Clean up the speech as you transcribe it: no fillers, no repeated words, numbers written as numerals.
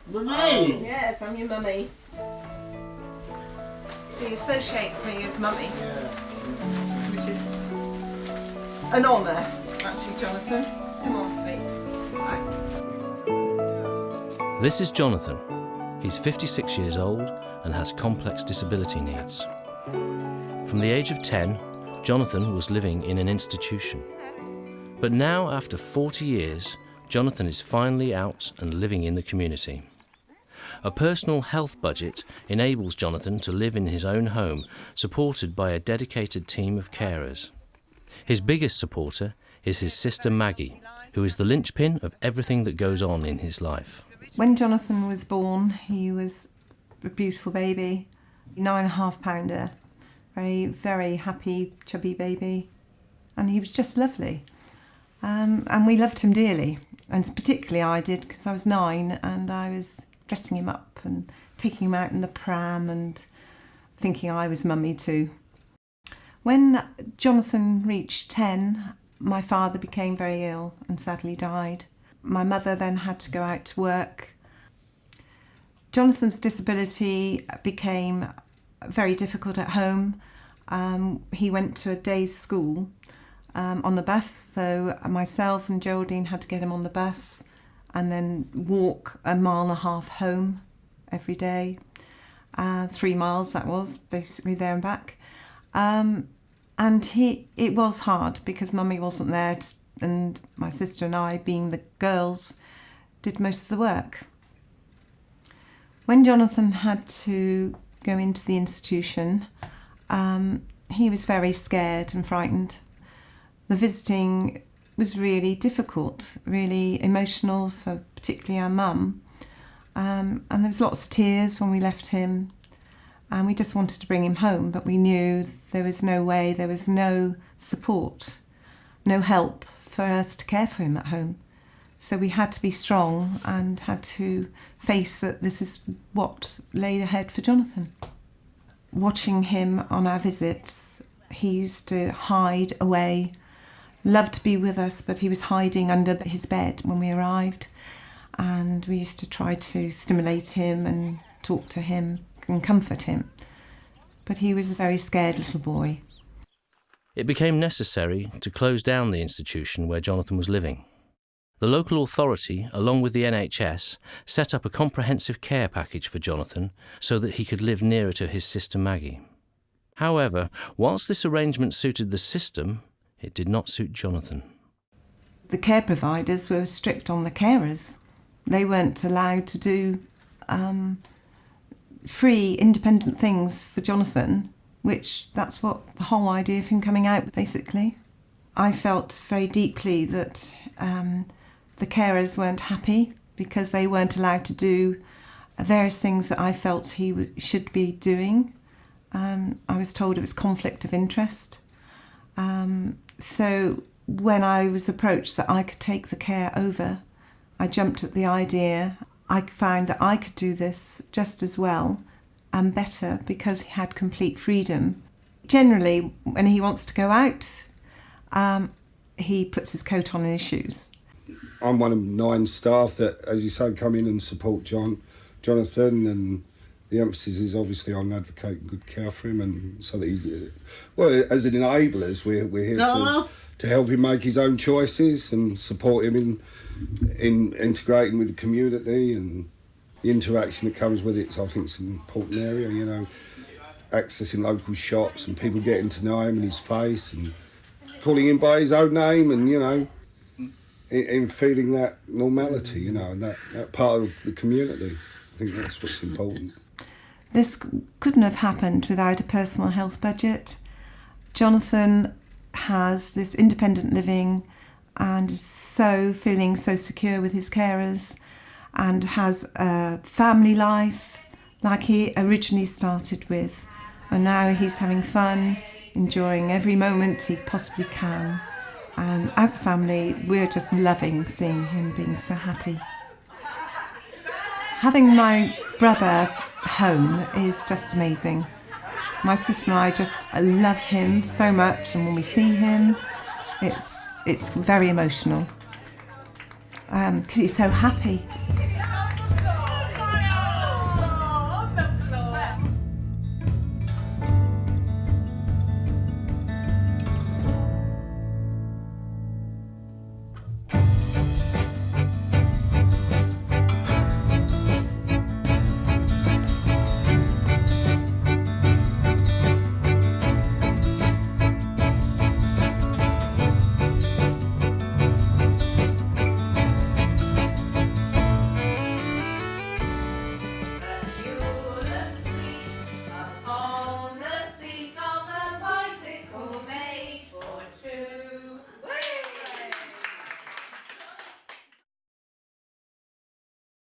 Mummy! Yes, I'm your mummy. So he associates me as mummy, which is an honour, actually, Jonathan. Come on, sweet. This is Johnathan. He's 56 years old and has complex disability needs. From the age of 10, Johnathan was living in an institution. But now, after 40 years, Johnathan is finally out and living in the community. A personal health budget enables Johnathan to live in his own home, supported by a dedicated team of carers. His biggest supporter is his sister Maggie, who is the linchpin of everything that goes on in his life. When Johnathan was born, he was a beautiful baby, 9.5 pounder, very, very happy, chubby baby, and he was just lovely. And we loved him dearly, and particularly I did, because I was 9 and I was dressing him up and taking him out in the pram and thinking I was mummy too. When Johnathan reached 10, my father became very ill and sadly died. My mother then had to go out to work. Jonathan's disability became very difficult at home. He went to a day's school on the bus, so myself and Geraldine had to get him on the bus and then walk 1.5 miles home every day. 3 miles that was, basically there and back. And it was hard because mummy wasn't there, and my sister and I, being the girls, did most of the work. When Johnathan had to go into the institution, he was very scared and frightened. The visiting was really difficult, really emotional for particularly our mum. And there was lots of tears when we left him, and we just wanted to bring him home, but we knew there was no way, there was no support, no help for us to care for him at home. So we had to be strong and had to face that this is what lay ahead for Johnathan. Watching him on our visits, he used to hide away, loved to be with us, but he was hiding under his bed when we arrived. And we used to try to stimulate him and talk to him and comfort him. But he was a very scared little boy. It became necessary to close down the institution where Johnathan was living. The local authority, along with the NHS, set up a comprehensive care package for Johnathan so that he could live nearer to his sister Maggie. However, whilst this arrangement suited the system, it did not suit Johnathan. The care providers were strict on the carers. They weren't allowed to do free, independent things for Johnathan, which that's what the whole idea of him coming out, basically. I felt very deeply that the carers weren't happy because they weren't allowed to do various things that I felt he should be doing. I was told it was conflict of interest. So when I was approached that I could take the care over, I jumped at the idea. I found that I could do this just as well and better because he had complete freedom. Generally, when he wants to go out, he puts his coat on and his shoes. I'm one of 9 staff that, as you say, come in and support Johnathan, and the emphasis is obviously on advocating good care for him, and so that he's, well, as an enablers, we're here to help him make his own choices and support him in integrating with the community, and the interaction that comes with it. So I think it's an important area, you know, accessing local shops and people getting to know him and his face and calling him by his own name, and, you know, in feeling that normality, you know, and that part of the community. I think that's what's important. This couldn't have happened without a personal health budget. Johnathan has this independent living and is feeling so secure with his carers, and has a family life like he originally started with. And now he's having fun, enjoying every moment he possibly can. And as a family, we're just loving seeing him being so happy. Having my brother home is just amazing. My sister and I love him so much, and when we see him, it's very emotional because he's so happy.